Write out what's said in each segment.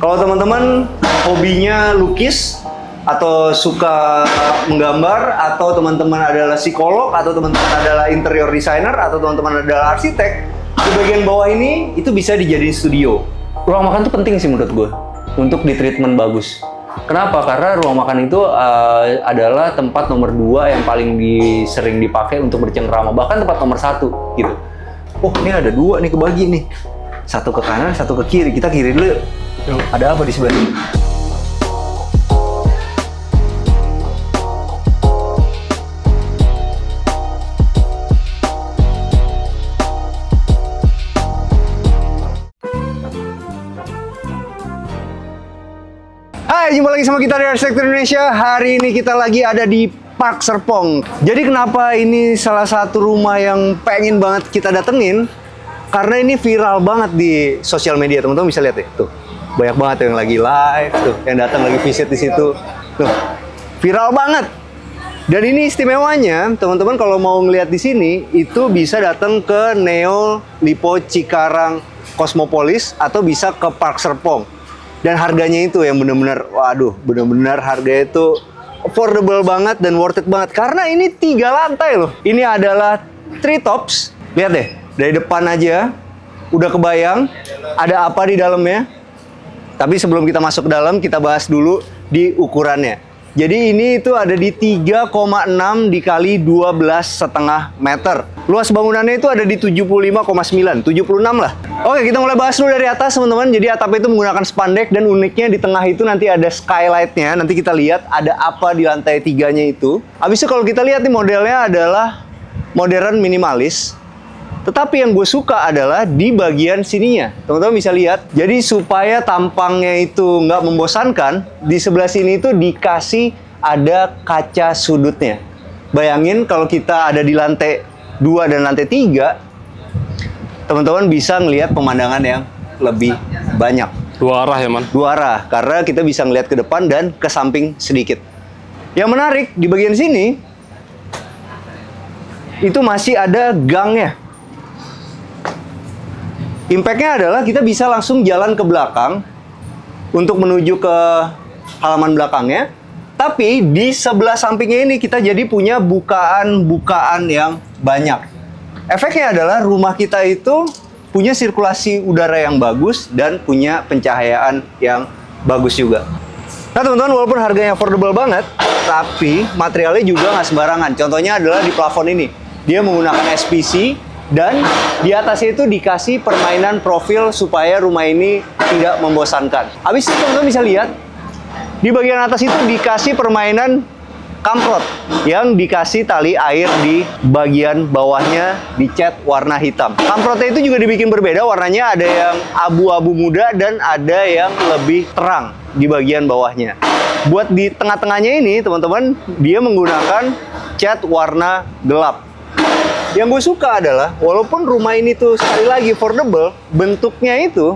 Kalau teman-teman hobinya lukis atau suka menggambar, atau teman-teman adalah psikolog, atau teman-teman adalah interior designer, atau teman-teman adalah arsitek, di bagian bawah ini itu bisa dijadiin studio. Ruang makan tuh penting sih menurut gue untuk di treatment bagus. Kenapa? Karena ruang makan itu adalah tempat nomor 2 yang paling sering dipakai untuk bercengkrama, bahkan tempat nomor 1 gitu. Oh, ini ada 2 nih kebagi nih. Satu ke kanan, satu ke kiri. Kita kiri dulu yuk. Ada apa di sebelah ini? Hai, jumpa lagi sama kita di Arsitektur Indonesia. Hari ini kita lagi ada di Park Serpong. Jadi kenapa ini salah satu rumah yang pengen banget kita datengin? Karena ini viral banget di sosial media, teman-teman bisa lihat ya. Tuh, banyak banget yang lagi live, tuh, yang datang lagi visit di situ. Tuh, viral banget. Dan ini istimewanya, teman-teman kalau mau ngeliat di sini, itu bisa datang ke Neo Lipo Cikarang Cosmopolis atau bisa ke Park Serpong. Dan harganya itu yang bener-bener, waduh, bener-bener harganya itu affordable banget dan worth it banget. Karena ini 3 lantai loh. Ini adalah treetops. Lihat deh, dari depan aja udah kebayang ada apa di dalamnya. Tapi sebelum kita masuk ke dalam, kita bahas dulu di ukurannya. Jadi ini itu ada di 3,6 dikali 12,5 meter. Luas bangunannya itu ada di 75,9, 76 lah. Oke, kita mulai bahas dulu dari atas, teman-teman. Jadi atapnya itu menggunakan spandek, dan uniknya di tengah itu nanti ada skylight-nya. Nanti kita lihat ada apa di lantai 3-nya itu. Habis itu kalau kita lihat nih, modelnya adalah modern minimalis. Tetapi yang gue suka adalah di bagian sininya. Teman-teman bisa lihat. Jadi supaya tampangnya itu nggak membosankan, di sebelah sini itu dikasih ada kaca sudutnya. Bayangin kalau kita ada di lantai 2 dan lantai 3, teman-teman bisa ngelihat pemandangan yang lebih banyak. 2 arah ya, Man? 2 arah, karena kita bisa ngelihat ke depan dan ke samping sedikit. Yang menarik, di bagian sini, itu masih ada gangnya. Impact-nya adalah kita bisa langsung jalan ke belakang untuk menuju ke halaman belakangnya. Tapi di sebelah sampingnya ini kita jadi punya bukaan-bukaan yang banyak. Efeknya adalah rumah kita itu punya sirkulasi udara yang bagus dan punya pencahayaan yang bagus juga. Nah teman-teman, walaupun harganya affordable banget, tapi materialnya juga nggak sembarangan. Contohnya adalah di plafon ini. Dia menggunakan SPC, dan di atasnya itu dikasih permainan profil supaya rumah ini tidak membosankan. Habis itu teman-teman bisa lihat, di bagian atas itu dikasih permainan kamprot yang dikasih tali air di bagian bawahnya dicat warna hitam. Kamprotnya itu juga dibikin berbeda, warnanya ada yang abu-abu muda dan ada yang lebih terang di bagian bawahnya. Buat di tengah-tengahnya ini, teman-teman, dia menggunakan cat warna gelap. Yang gue suka adalah, walaupun rumah ini tuh sekali lagi affordable, bentuknya itu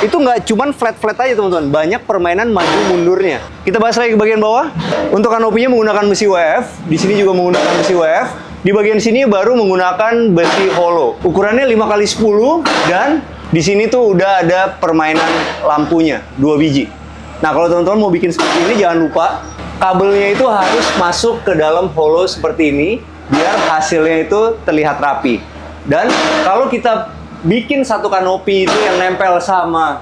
nggak cuman flat-flat aja teman-teman. Banyak permainan maju mundurnya. Kita bahas lagi ke bagian bawah. Untuk kanopinya menggunakan besi WF. Di sini juga menggunakan besi WF. Di bagian sini baru menggunakan besi hollow. Ukurannya 5x10, dan di sini tuh udah ada permainan lampunya, 2 biji. Nah kalau teman-teman mau bikin seperti ini, jangan lupa kabelnya itu harus masuk ke dalam hollow seperti ini, biar hasilnya itu terlihat rapi. Dan kalau kita bikin satu kanopi itu yang nempel sama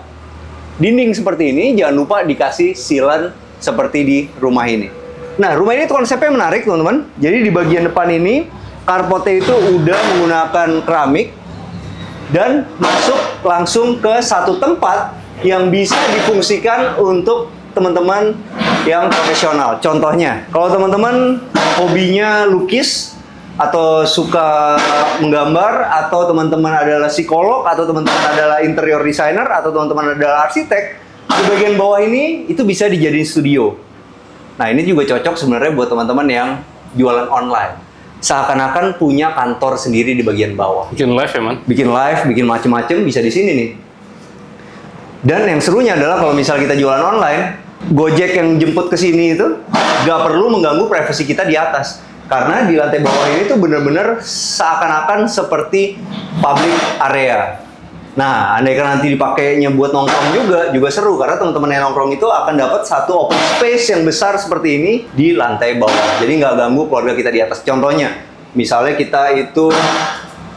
dinding seperti ini, jangan lupa dikasih sealant seperti di rumah ini. Nah, rumah ini tuh konsepnya menarik, teman-teman. Jadi di bagian depan ini, karpotnya itu udah menggunakan keramik dan masuk langsung ke satu tempat yang bisa difungsikan untuk teman-teman yang profesional. Contohnya, kalau teman-teman hobinya lukis atau suka menggambar, atau teman-teman adalah psikolog, atau teman-teman adalah interior designer, atau teman-teman adalah arsitek, di bagian bawah ini itu bisa dijadiin studio. Nah, ini juga cocok sebenarnya buat teman-teman yang jualan online. Seakan-akan punya kantor sendiri di bagian bawah. Bikin live ya, Man? Bikin live, bikin macem-macem bisa di sini nih. Dan yang serunya adalah kalau misal kita jualan online, Gojek yang jemput ke sini itu nggak perlu mengganggu privasi kita di atas. Karena di lantai bawah ini tuh bener-bener seakan-akan seperti public area. Nah, andaikan nanti dipakainya buat nongkrong juga seru karena teman-teman yang nongkrong itu akan dapat satu open space yang besar seperti ini di lantai bawah. Jadi nggak ganggu keluarga kita di atas. Contohnya, misalnya kita itu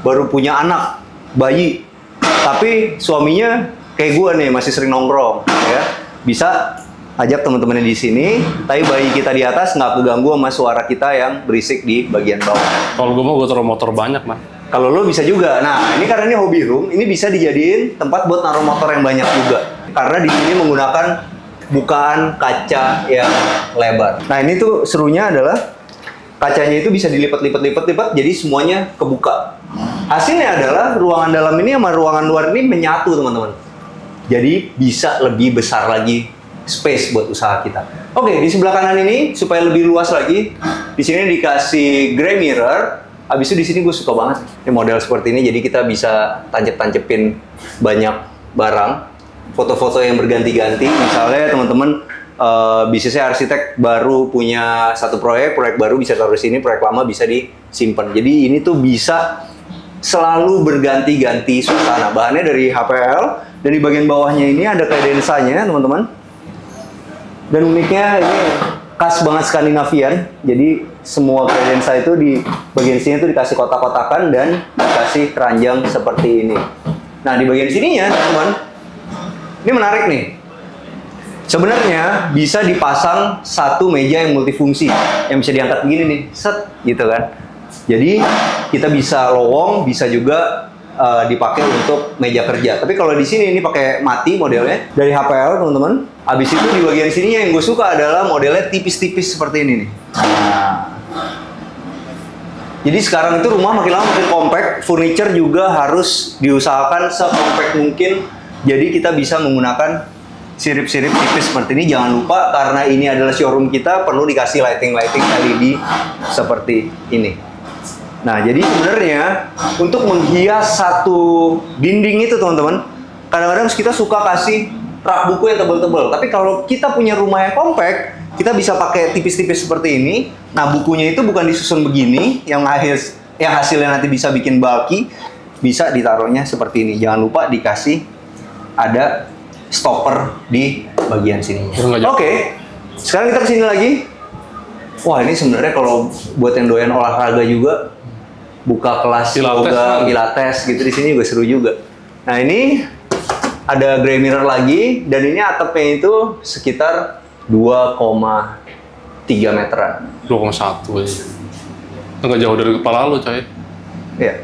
baru punya anak, bayi, tapi suaminya kayak gue nih masih sering nongkrong, ya bisa ajak teman-temannya di sini, tapi bayi kita di atas nggak keganggu sama suara kita yang berisik di bagian bawah. Kalau gue mau gue taruh motor banyak, man. Kalau lo bisa juga. Nah, ini karena ini hobby room, ini bisa dijadiin tempat buat naruh motor yang banyak juga. Karena di sini menggunakan bukaan kaca yang lebar. Nah, ini tuh serunya adalah kacanya itu bisa dilipat-lipat, jadi semuanya kebuka. Hasilnya adalah ruangan dalam ini sama ruangan luar ini menyatu, teman-teman. Jadi bisa lebih besar lagi space buat usaha kita. Oke, di sebelah kanan ini supaya lebih luas lagi, di sini dikasih gray mirror. Habis itu di sini gue suka banget ini model seperti ini. Jadi kita bisa tancep-tancepin banyak barang, foto-foto yang berganti-ganti. Misalnya teman-teman bisnisnya arsitek baru punya satu proyek baru bisa taruh di sini, proyek lama bisa disimpan. Jadi ini tuh bisa selalu berganti-ganti suasana. Bahannya dari HPL. Dan di bagian bawahnya ini ada kredensanya, teman-teman. Dan uniknya ini khas banget Skandinavian. Jadi semua kredensa itu di bagian sini tuh dikasih kotak-kotakan dan dikasih keranjang seperti ini. Nah, di bagian sininya, teman-teman, ini menarik nih. Sebenarnya bisa dipasang satu meja yang multifungsi, yang bisa diangkat begini nih, set, gitu kan. Jadi kita bisa lowong, bisa juga dipakai untuk meja kerja. Tapi kalau di sini ini pakai mati modelnya dari HPL, teman-teman. Habis itu di bagian sininya yang gue suka adalah modelnya tipis-tipis seperti ini nih. Nah. Jadi sekarang itu rumah makin lama makin compact, furniture juga harus diusahakan sekompact mungkin. Jadi kita bisa menggunakan sirip-sirip tipis seperti ini. Jangan lupa karena ini adalah showroom kita, perlu dikasih lighting-lighting LED seperti ini. Nah, jadi sebenarnya untuk menghias satu dinding itu, teman-teman, kadang-kadang kita suka kasih rak buku yang tebal-tebal. Tapi kalau kita punya rumah yang compact, kita bisa pakai tipis-tipis seperti ini. Nah, bukunya itu bukan disusun begini, yang hasilnya nanti bisa bikin bulky, bisa ditaruhnya seperti ini. Jangan lupa dikasih ada stopper di bagian sininya. Oke, sekarang kita kesini lagi. Wah, ini sebenarnya kalau buat yang doyan olahraga juga, buka kelas yoga, pilates gitu, di sini juga seru juga. Nah, ini ada gray mirror lagi, dan ini atapnya itu sekitar 2,3 meteran. 2,1 aja. Nggak jauh dari kepala lu, coy. Iya.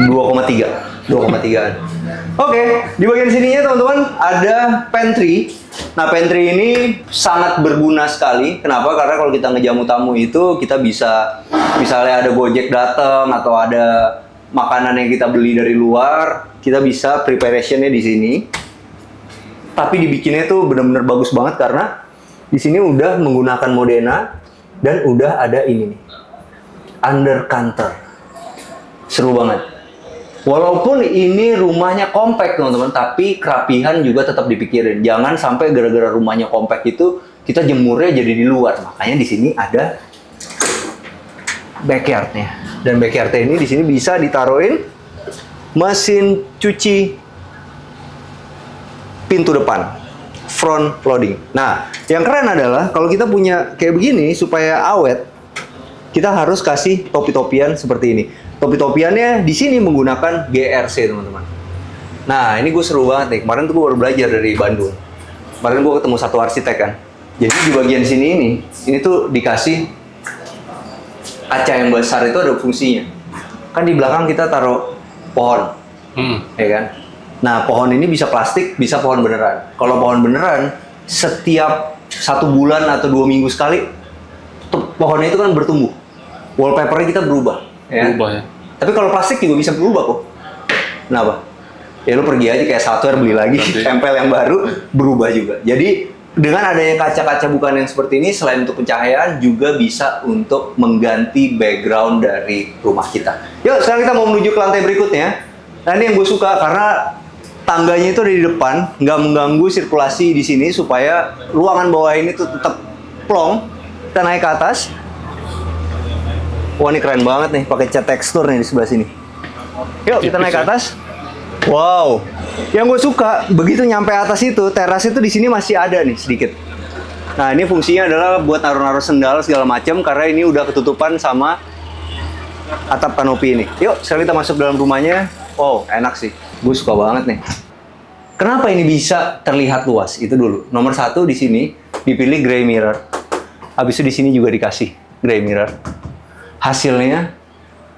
2,3an. Oke, di bagian sininya, teman-teman, ada pantry. Nah, pantry ini sangat berguna sekali. Kenapa? Karena kalau kita ngejamu tamu itu, kita bisa, misalnya ada Gojek datang atau ada makanan yang kita beli dari luar, kita bisa preparationnya di sini. Tapi dibikinnya tuh benar-benar bagus banget karena di sini udah menggunakan Modena dan udah ada ini nih, under counter. Seru banget. Walaupun ini rumahnya compact, teman-teman, tapi kerapihan juga tetap dipikirin. Jangan sampai gara-gara rumahnya compact itu kita jemurnya jadi di luar. Makanya di sini ada backyardnya. Dan backyardnya ini di sini bisa ditaruhin mesin cuci pintu depan, front loading. Nah, yang keren adalah kalau kita punya kayak begini supaya awet, kita harus kasih topi-topian seperti ini. Topi-topiannya di sini menggunakan GRC, teman-teman. Nah, ini gue seru banget nih. Kemarin tuh gue baru belajar dari Bandung. Kemarin gue ketemu satu arsitek kan. Jadi di bagian sini ini tuh dikasih kaca yang besar, itu ada fungsinya. Kan di belakang kita taruh pohon, ya kan? Nah, pohon ini bisa plastik, bisa pohon beneran. Kalau pohon beneran, setiap 1 bulan atau 2 minggu sekali, pohonnya itu kan bertumbuh. Wallpapernya kita berubah. Berubah ya. Tapi kalau plastik juga bisa berubah kok. Kenapa? Ya lu pergi aja kayak software, beli lagi, tempel yang baru, berubah juga. Jadi dengan adanya kaca-kaca bukan yang seperti ini, selain untuk pencahayaan, juga bisa untuk mengganti background dari rumah kita. Yuk, sekarang kita mau menuju ke lantai berikutnya. Nah, ini yang gue suka karena tangganya itu ada di depan, nggak mengganggu sirkulasi di sini, supaya ruangan bawah ini tuh tetap plong. Kita naik ke atas. Wah, ini keren banget nih, pakai cat tekstur nih di sebelah sini. Yuk, kita naik ke atas. Wow, yang gue suka begitu nyampe atas itu, teras itu di sini masih ada nih sedikit. Nah ini fungsinya adalah buat naruh-naruh sendal segala macam karena ini udah ketutupan sama atap kanopi ini. Yuk, sekarang kita masuk dalam rumahnya. Oh, enak sih. Gue suka banget nih. Kenapa ini bisa terlihat luas? Itu dulu. Nomor satu di sini dipilih gray mirror. Habis itu di sini juga dikasih gray mirror. Hasilnya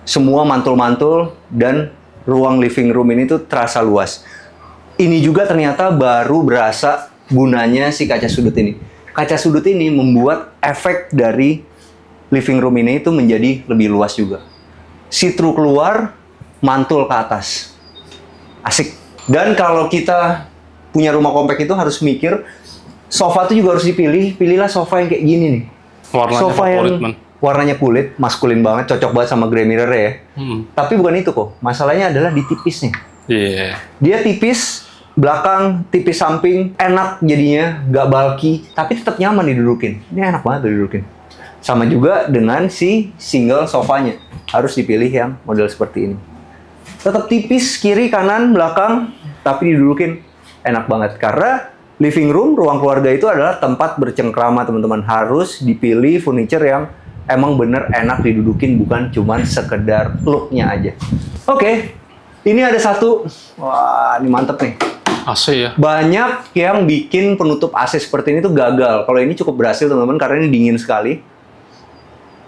semua mantul-mantul dan ruang living room ini tuh terasa luas. Ini juga ternyata baru berasa gunanya si kaca sudut ini. Kaca sudut ini membuat efek dari living room ini itu menjadi lebih luas juga. See-through keluar, mantul ke atas. Asik. Dan kalau kita punya rumah kompak itu harus mikir, sofa itu juga harus dipilih. Pilihlah sofa yang kayak gini nih. Warnanya Sofa favorit, yang man. warnanya kulit, maskulin banget, cocok banget sama grey mirror ya. Tapi bukan itu kok. Masalahnya adalah di tipisnya. Iya. Dia tipis, belakang, tipis samping, enak jadinya, nggak bulky, tapi tetap nyaman didudukin. Ini enak banget didudukin. Sama juga dengan si single sofanya. Harus dipilih yang model seperti ini. Tetap tipis, kiri, kanan, belakang, tapi didudukin enak banget. Karena living room, ruang keluarga itu adalah tempat bercengkrama, teman-teman. Harus dipilih furniture yang emang bener enak didudukin, bukan cuman sekedar look-nya aja. Oke, ini ada satu. Wah, ini mantep nih. AC ya. Banyak yang bikin penutup AC seperti ini tuh gagal. Kalau ini cukup berhasil, teman-teman, karena ini dingin sekali.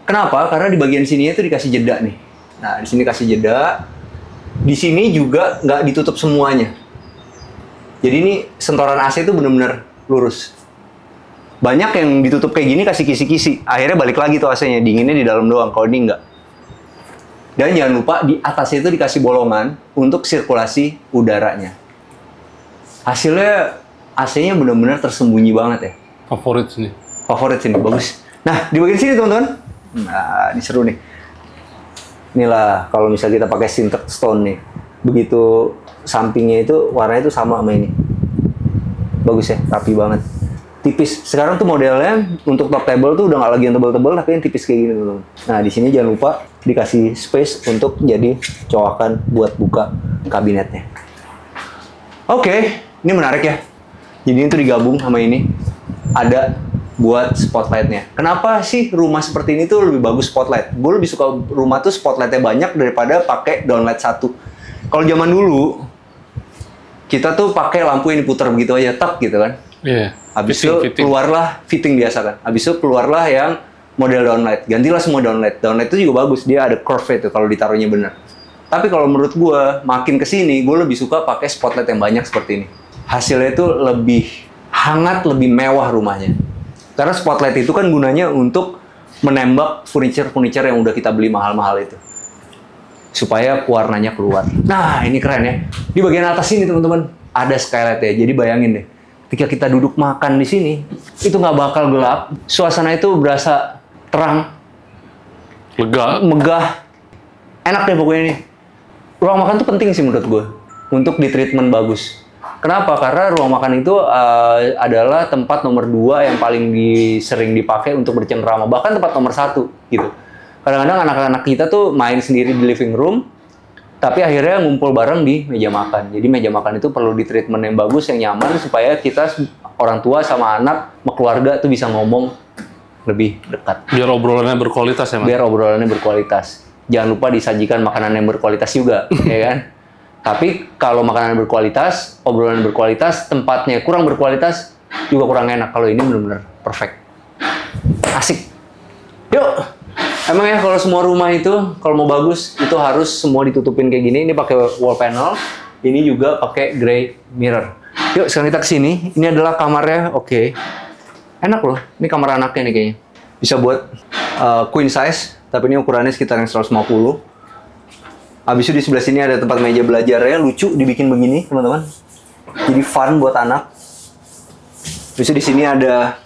Kenapa? Karena di bagian sini itu dikasih jeda nih. Nah, di sini kasih jeda. Di sini juga nggak ditutup semuanya. Jadi ini sentoran AC itu benar-benar lurus. Banyak yang ditutup kayak gini kasih kisi-kisi. Akhirnya balik lagi tuh AC-nya. Dinginnya di dalam doang. Kalau ini nggak. Dan jangan lupa di atasnya itu dikasih bolongan untuk sirkulasi udaranya. Hasilnya AC-nya benar-benar tersembunyi banget ya. Favorit sini. Favorit sini, bagus. Nah, di bagian sini teman-teman. Nah, ini seru nih. Inilah kalau misalnya kita pakai sintered stone nih. Begitu sampingnya itu warnanya itu sama sama ini. Bagus ya, rapi banget. Tipis. Sekarang tuh modelnya untuk top table tuh udah nggak lagi yang tebal-tebal, tapi yang tipis kayak gini teman-teman. Nah, di sini jangan lupa dikasih space untuk jadi cowakan buat buka kabinetnya. Oke. Ini menarik ya. Jadi itu digabung sama ini. Ada buat spotlightnya. Kenapa sih rumah seperti ini tuh lebih bagus spotlight? Gue lebih suka rumah tuh spotlightnya banyak daripada pakai downlight satu. Kalau zaman dulu, kita tuh pakai lampu yang diputar begitu aja, tak gitu kan. Iya. Habis itu keluarlah fitting biasa kan. Habis itu keluarlah yang model downlight. Gantilah semua downlight. Downlight itu juga bagus. Dia ada curve itu kalau ditaruhnya benar. Tapi kalau menurut gue, makin kesini, gue lebih suka pakai spotlight yang banyak seperti ini. Hasilnya itu lebih hangat, lebih mewah rumahnya. Karena spotlight itu kan gunanya untuk menembak furniture-furniture yang udah kita beli mahal-mahal itu. Supaya warnanya keluar. Nah, ini keren ya. Di bagian atas ini, teman-teman, ada skylight ya. Jadi bayangin deh, ketika kita duduk makan di sini, itu nggak bakal gelap. Suasana itu berasa terang. Lega. Megah. Enak deh pokoknya nih. Ruang makan tuh penting sih menurut gue. Untuk di treatment bagus. Kenapa? Karena ruang makan itu adalah tempat nomor 2 yang paling sering dipakai untuk bercengkrama. Bahkan tempat nomor 1 gitu. Kadang-kadang anak-anak kita tuh main sendiri di living room, tapi akhirnya ngumpul bareng di meja makan. Jadi meja makan itu perlu di treatment yang bagus, yang nyaman, supaya kita orang tua sama anak, sama keluarga tuh bisa ngomong lebih dekat. Biar obrolannya berkualitas ya, Mas? Biar obrolannya berkualitas. Jangan lupa disajikan makanan yang berkualitas juga, ya kan? Tapi kalau makanan berkualitas, obrolan berkualitas, tempatnya kurang berkualitas, juga kurang enak. Kalau ini benar-benar perfect. Asik. Yuk! Emang ya kalau semua rumah itu, kalau mau bagus, itu harus semua ditutupin kayak gini. Ini pakai wall panel, ini juga pakai grey mirror. Yuk, sekarang kita kesini. Ini adalah kamarnya, oke. Enak loh, ini kamar anaknya nih kayaknya. Bisa buat queen size, tapi ini ukurannya sekitar yang 150. Habis itu di sebelah sini ada tempat meja belajarnya, lucu dibikin begini, teman-teman. Jadi fun buat anak. Habis itu di sini ada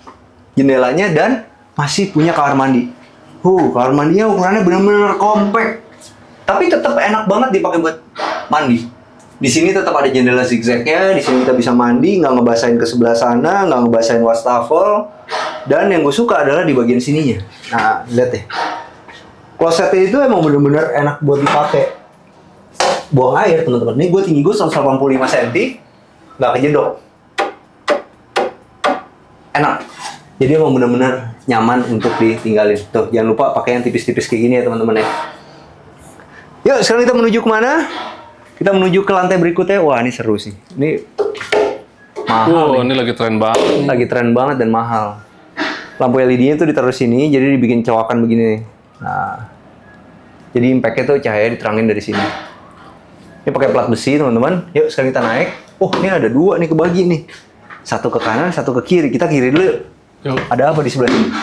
jendelanya dan masih punya kamar mandi. Kamar mandinya ukurannya benar-benar compact. Tapi tetap enak banget dipakai buat mandi. Di sini tetap ada jendela zigzagnya, di sini kita bisa mandi, nggak ngebasahin ke sebelah sana, nggak ngebasahin wastafel. Dan yang gue suka adalah di bagian sininya. Nah, lihat deh. Klosetnya itu emang benar-benar enak buat dipakai. buang air teman-teman. Ini gue tinggi gue 185 cm, nggak kejedok. Enak. Jadi emang bener-bener nyaman untuk ditinggalin. Tuh, jangan lupa pakai yang tipis-tipis kayak gini ya teman-teman ya. Yuk, sekarang kita menuju kemana? Kita menuju ke lantai berikutnya. Wah, ini seru sih. Ini mahal. Ini lagi tren banget. Lagi tren banget dan mahal. Lampu LED-nya tuh ditaruh sini, jadi dibikin colokan begini nih. Nah, jadi impact-nya tuh cahaya diterangin dari sini. Ini pakai plat besi teman-teman. Yuk, sekarang kita naik. Oh, ini ada dua nih kebagi nih. Satu ke kanan, satu ke kiri. Kita kiri dulu yuk. Yuk. Ada apa di sebelah sini?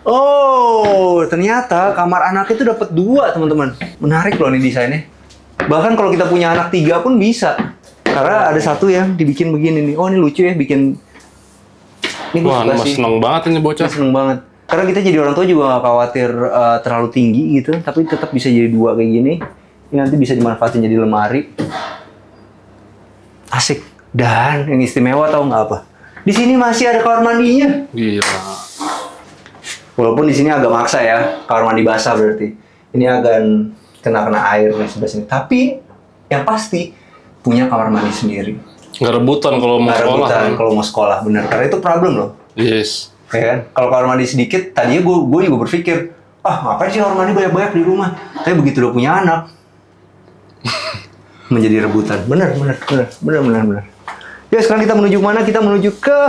Oh, ternyata kamar anak itu dapat dua, teman-teman. Menarik loh nih desainnya. Bahkan kalau kita punya anak 3 pun bisa. Karena ada satu yang dibikin begini nih. Oh, ini lucu ya bikin. Ini Wah, suka mas sih. seneng banget ini bocah. Ini seneng banget. Karena kita jadi orang tua juga nggak khawatir terlalu tinggi gitu, tapi tetap bisa jadi dua kayak gini. Ini nanti bisa dimanfaatin jadi lemari. Asik. Dan yang istimewa tahu nggak apa? Di sini masih ada kamar mandinya. Gila. Walaupun di sini agak maksa ya, kamar mandi basah berarti. Ini agak kena air di sebelah sini. Tapi yang pasti punya kamar mandi sendiri. Nggak rebutan kalau mau Nggak sekolah. rebutan Kan? kalau mau sekolah, bener. Karena itu problem loh. Yes. Ya kan? Kalau kamar mandi sedikit, tadinya gue juga berpikir, ngapain sih kamar mandi banyak-banyak di rumah? Tapi begitu udah punya anak, menjadi rebutan. Bener. Ya, sekarang kita menuju mana? Kita menuju ke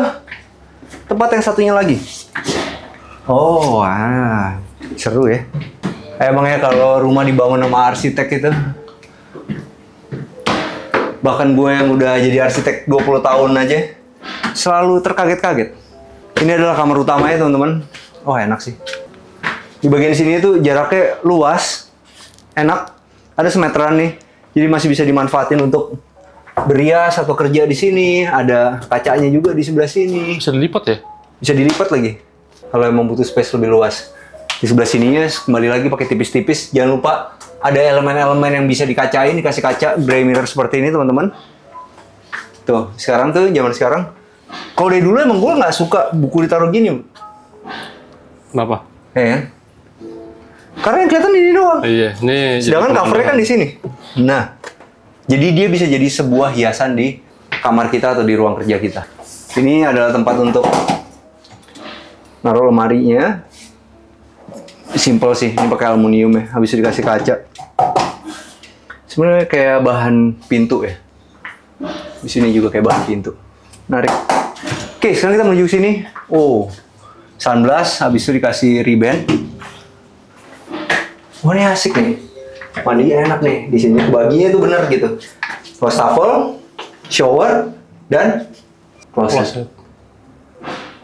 tempat yang satunya lagi. Oh, wah, seru ya. Emangnya kalau rumah dibangun sama arsitek itu, bahkan gue yang udah jadi arsitek 20 tahun aja, selalu terkaget-kaget. Ini adalah kamar utamanya teman-teman. Oh, enak sih. Di bagian sini tuh jaraknya luas, enak. Ada semeteran nih, jadi masih bisa dimanfaatin untuk berias atau kerja di sini. Ada kacanya juga di sebelah sini. Bisa dilipat ya? Bisa dilipat lagi. Kalau emang butuh space lebih luas. Di sebelah sininya kembali lagi pakai tipis-tipis. Jangan lupa ada elemen-elemen yang bisa dikacain, dikasih kaca gray mirror seperti ini teman-teman. Tuh, sekarang tuh zaman sekarang. Kalau dari dulu emang gue nggak suka buku ditaruh gini. Kenapa? Ya kan? Karena yang kelihatan ini doang. Iya, ini. Sedangkan covernya kan di sini. Nah, jadi dia bisa jadi sebuah hiasan di kamar kita atau di ruang kerja kita. Ini adalah tempat untuk naruh lemarinya. Simple sih, ini pakai aluminium ya. Habis itu dikasih kaca. Sebenarnya kayak bahan pintu ya. Di sini juga kayak bahan pintu. Menarik. Oke, sekarang kita menuju ke sini. Oh, sunblast. Habis itu dikasih ribbon. Wah, ini asik nih. Mandinya enak nih. Di sini baginya tuh bener gitu. Wastafel, shower, dan closet.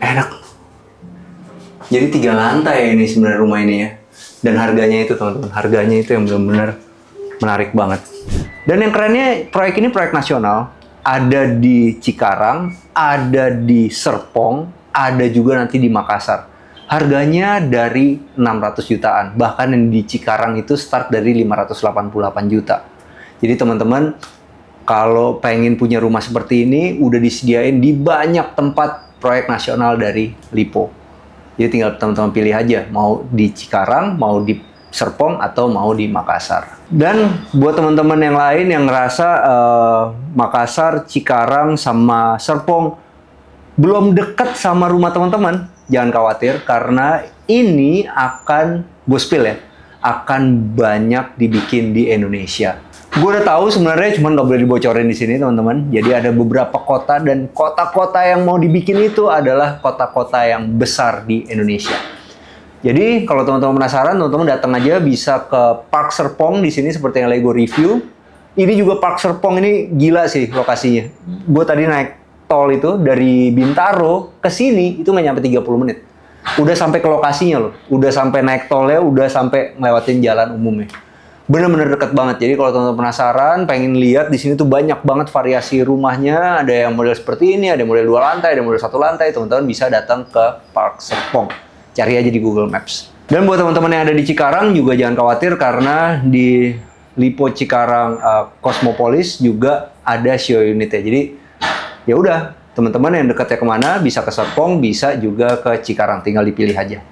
Enak. Jadi 3 lantai ini sebenarnya rumah ini ya. Dan harganya itu teman-teman. Harganya itu yang benar-benar menarik banget. Dan yang kerennya proyek ini proyek nasional. Ada di Cikarang, ada di Serpong, ada juga nanti di Makassar. Harganya dari 600 jutaan. Bahkan yang di Cikarang itu start dari 588 juta. Jadi teman-teman, kalau pengen punya rumah seperti ini, udah disediain di banyak tempat proyek nasional dari Lipo. Jadi tinggal teman-teman pilih aja, mau di Cikarang, mau di Serpong, atau mau di Makassar. Dan buat teman-teman yang lain yang ngerasa Makassar, Cikarang, sama Serpong belum dekat sama rumah teman-teman, jangan khawatir karena ini akan gospel ya, akan banyak dibikin di Indonesia. Gue udah tahu sebenarnya, cuma nggak boleh dibocorin di sini teman-teman. Jadi ada beberapa kota dan kota-kota yang mau dibikin itu adalah kota-kota yang besar di Indonesia. Jadi kalau teman-teman penasaran, teman-teman datang aja bisa ke Park Serpong di sini seperti yang Lego review. Ini juga Park Serpong ini gila sih lokasinya. Gue tadi naik tol itu dari Bintaro ke sini itu nggak nyampe 30 menit. Udah sampai ke lokasinya loh. Udah sampai naik tolnya, udah sampai ngelewatin jalan umumnya. Bener-bener deket banget. Jadi kalau teman-teman penasaran, pengen lihat di sini tuh banyak banget variasi rumahnya. Ada yang model seperti ini, ada yang model 2 lantai, ada yang model 1 lantai. Teman-teman bisa datang ke Park Serpong. Cari aja di Google Maps. Dan buat teman-teman yang ada di Cikarang juga jangan khawatir karena di Lipo Cikarang Cosmopolis juga ada show unitnya. Jadi ya udah, teman-teman yang dekatnya kemana bisa ke Serpong, bisa juga ke Cikarang, tinggal dipilih aja.